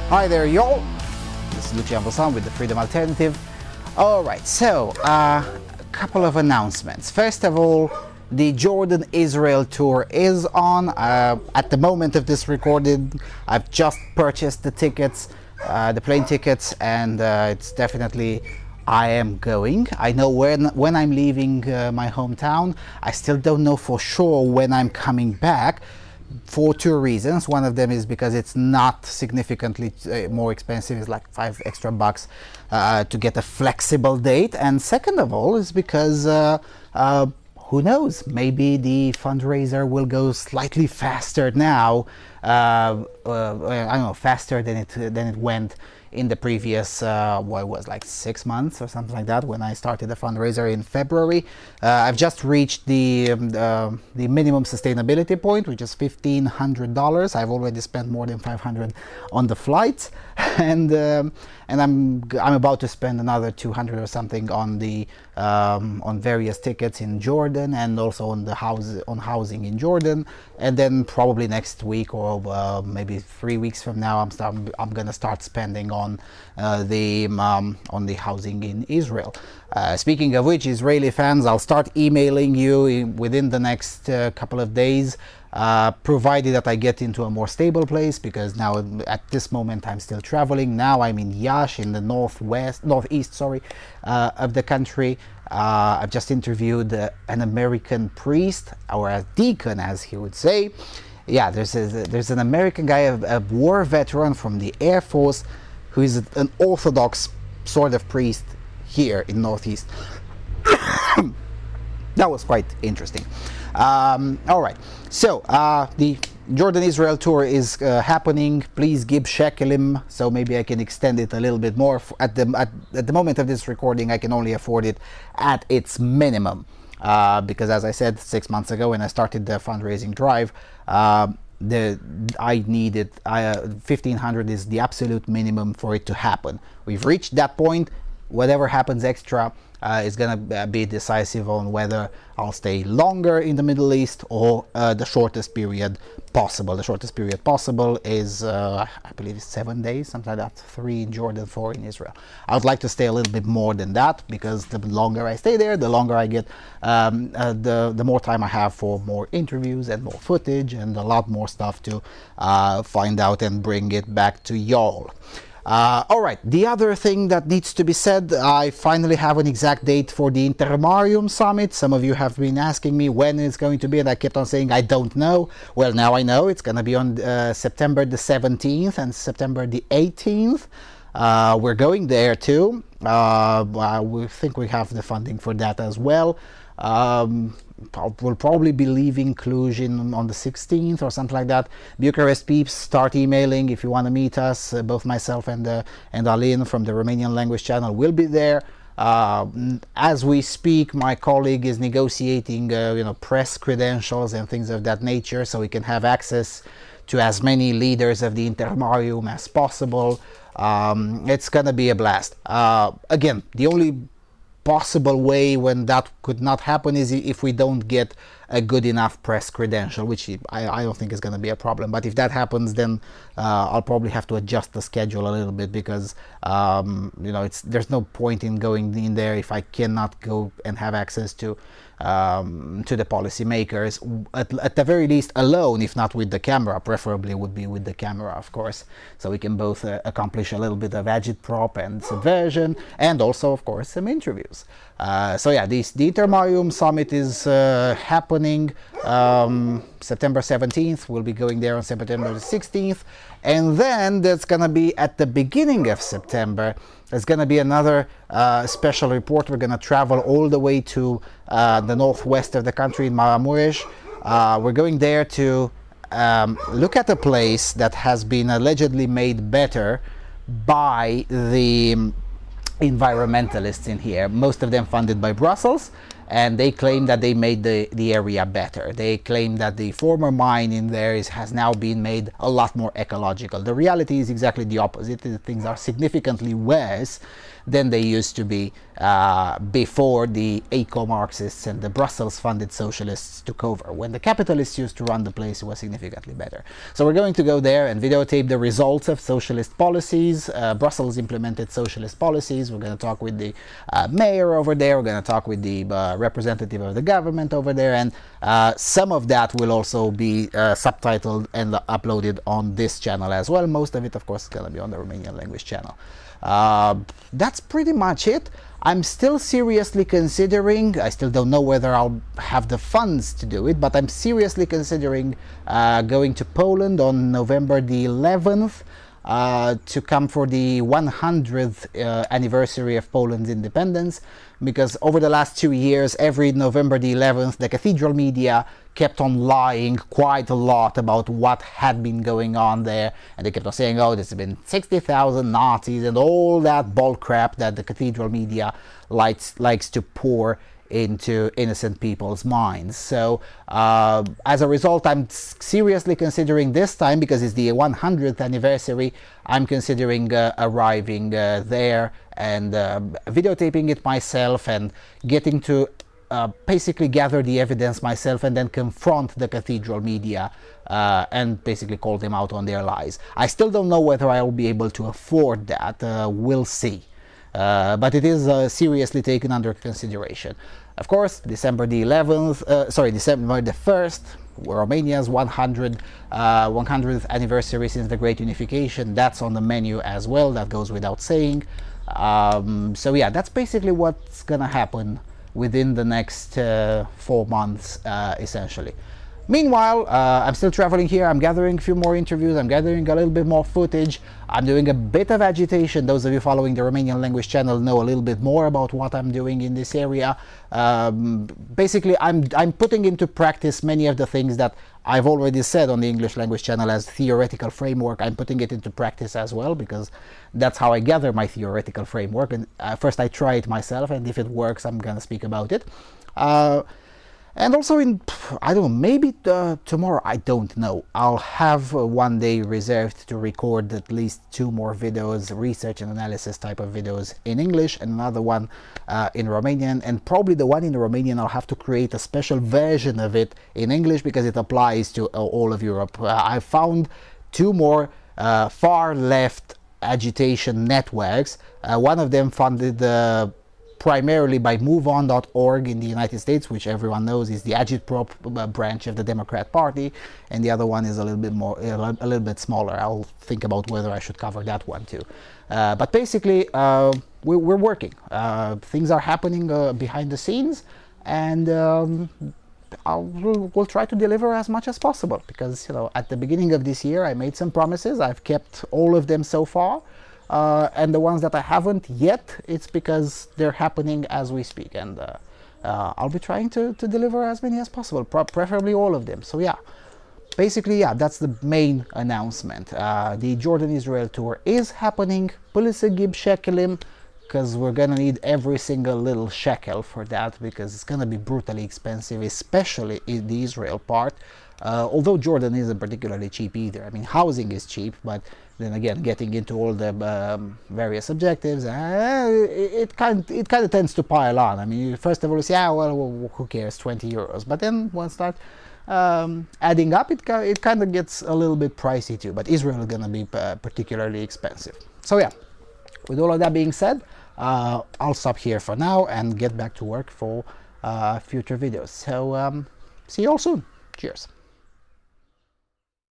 Hi there, y'all. This is Lucian Bosan with the Freedom Alternative. Alright, so a couple of announcements. First of all, the Jordan-Israel tour is on. At the moment of this recording, I've just purchased the tickets, the plane tickets, and it's definitely I am going. I know when I'm leaving my hometown. I still don't know for sure when I'm coming back, for two reasons. One of them is because it's not significantly more expensive. It's like $5 extra to get a flexible date, and second of all is because who knows, maybe the fundraiser will go slightly faster now. I don't know, faster than it went in the previous what was like 6 months or something like that, when I started the fundraiser in February. I've just reached the minimum sustainability point, which is $1,500. I've already spent more than $500 on the flights, and I'm about to spend another $200 or something on the on various tickets in Jordan, and also on the housing in Jordan. And then probably next week or maybe 3 weeks from now, I'm gonna start spending on the housing in Israel. Speaking of which, Israeli fans, I'll start emailing you within the next couple of days, provided that I get into a more stable place, because now at this moment I'm still traveling. Now I'm in Yash, in the northeast of the country. I've just interviewed an American priest, or a deacon as he would say. Yeah, there's an American guy, a war veteran from the Air Force, who is an Orthodox sort of priest here in Northeast. That was quite interesting. All right, so the Jordan-Israel tour is happening. Please give shekalim, so maybe I can extend it a little bit more. At the moment of this recording, I can only afford it at its minimum, because as I said 6 months ago when I started the fundraising drive, I needed 1,500 is the absolute minimum for it to happen. We've reached that point. Whatever happens extra is going to be decisive on whether I'll stay longer in the Middle East or the shortest period possible. The shortest period possible is, I believe, it's 7 days, something like that. 3 in Jordan, 4 in Israel. I would like to stay a little bit more than that, because the longer I stay there, the longer I get, the more time I have for more interviews and more footage and a lot more stuff to find out and bring it back to y'all. All right, the other thing that needs to be said, I finally have an exact date for the Intermarium Summit. Some of you have been asking me when it's going to be, and I kept on saying I don't know. Well, now I know. It's going to be on September the 17th and September the 18th. We're going there too. We think we have the funding for that as well. We'll probably be leaving Cluj on the 16th or something like that. Bucharest peeps, start emailing if you want to meet us. Both myself and Alin from the Romanian language channel will be there. As we speak, my colleague is negotiating press credentials and things of that nature, so we can have access to as many leaders of the Intermarium as possible. It's gonna be a blast. Again, the only possible way when that could not happen is if we don't get a good enough press credential, which I don't think is going to be a problem. But if that happens, then I'll probably have to adjust the schedule a little bit, because there's no point in going in there if I cannot go and have access to the policymakers, at the very least alone, if not with the camera. Preferably would be with the camera, of course, so we can both accomplish a little bit of agitprop and subversion, and also, of course, some interviews. So yeah, the Intermarium Summit is happening September 17th. We'll be going there on September the 16th, and then there's gonna be at the beginning of September, there's gonna be another special report. We're gonna travel all the way to the northwest of the country in Maramuresh. We're going there to look at a place that has been allegedly made better by the environmentalists in here, most of them funded by Brussels, and they claim that they made the area better. They claim that the former mine in there has now been made a lot more ecological. The reality is exactly the opposite. Things are significantly worse than they used to be before the eco-Marxists and the Brussels-funded socialists took over. When the capitalists used to run the place, it was significantly better. So we're going to go there and videotape the results of socialist policies. Brussels implemented socialist policies. We're going to talk with the mayor over there. We're going to talk with the representative of the government over there, and some of that will also be subtitled and uploaded on this channel as well. Most of it, of course, is going to be on the Romanian language channel. That's pretty much it. I'm still seriously considering, I still don't know whether I'll have the funds to do it, but I'm seriously considering going to Poland on November the 11th to come for the 100th anniversary of Poland's independence, because over the last 2 years, every November the 11th, the cathedral media kept on lying quite a lot about what had been going on there, and they kept on saying, oh, there's been 60,000 Nazis and all that bull crap that the cathedral media likes to pour into innocent people's minds. So as a result, I'm seriously considering this time, because it's the 100th anniversary, I'm considering arriving there and videotaping it myself and getting to basically gather the evidence myself and then confront the cathedral media and basically call them out on their lies. I still don't know whether I will be able to afford that. We'll see. But it is seriously taken under consideration. Of course, December the 1st, Romania's 100th anniversary since the Great Unification. That's on the menu as well. That goes without saying. So yeah, that's basically what's gonna happen within the next 4 months, essentially. Meanwhile, I'm still traveling here. I'm gathering a few more interviews. I'm gathering a little bit more footage. I'm doing a bit of agitation. Those of you following the Romanian language channel know a little bit more about what I'm doing in this area. Basically, I'm putting into practice many of the things that I've already said on the English language channel as theoretical framework. I'm putting it into practice as well, because that's how I gather my theoretical framework. And first I try it myself, and if it works, I'm gonna speak about it. And also I don't know, maybe tomorrow, I don't know, I'll have one day reserved to record at least 2 more videos, research and analysis type of videos in English, and another one in Romanian. And probably the one in Romanian, I'll have to create a special version of it in English, because it applies to all of Europe. I found 2 more far left agitation networks. One of them funded primarily by MoveOn.org in the United States, which everyone knows is the agitprop branch of the Democrat Party, and the other one is a little bit smaller. I'll think about whether I should cover that one too. But basically, we're working. Things are happening behind the scenes, and we'll try to deliver as much as possible, because, you know, at the beginning of this year I made some promises. I've kept all of them so far. And the ones that I haven't yet, it's because they're happening as we speak, and I'll be trying to deliver as many as possible, preferably all of them. So yeah, basically, yeah, that's the main announcement. The Jordan-Israel tour is happening. Polisa gib shekelim, because we're gonna need every single little shekel for that, because it's gonna be brutally expensive, especially in the Israel part. Although Jordan isn't particularly cheap either. I mean, housing is cheap, but then again, getting into all the various objectives, it kind of tends to pile on. I mean, first of all, you say, well, who cares, 20 euros. But then once start adding up, it kind of gets a little bit pricey too. But Israel is going to be particularly expensive. So yeah, with all of that being said, I'll stop here for now and get back to work for future videos. So see you all soon. Cheers.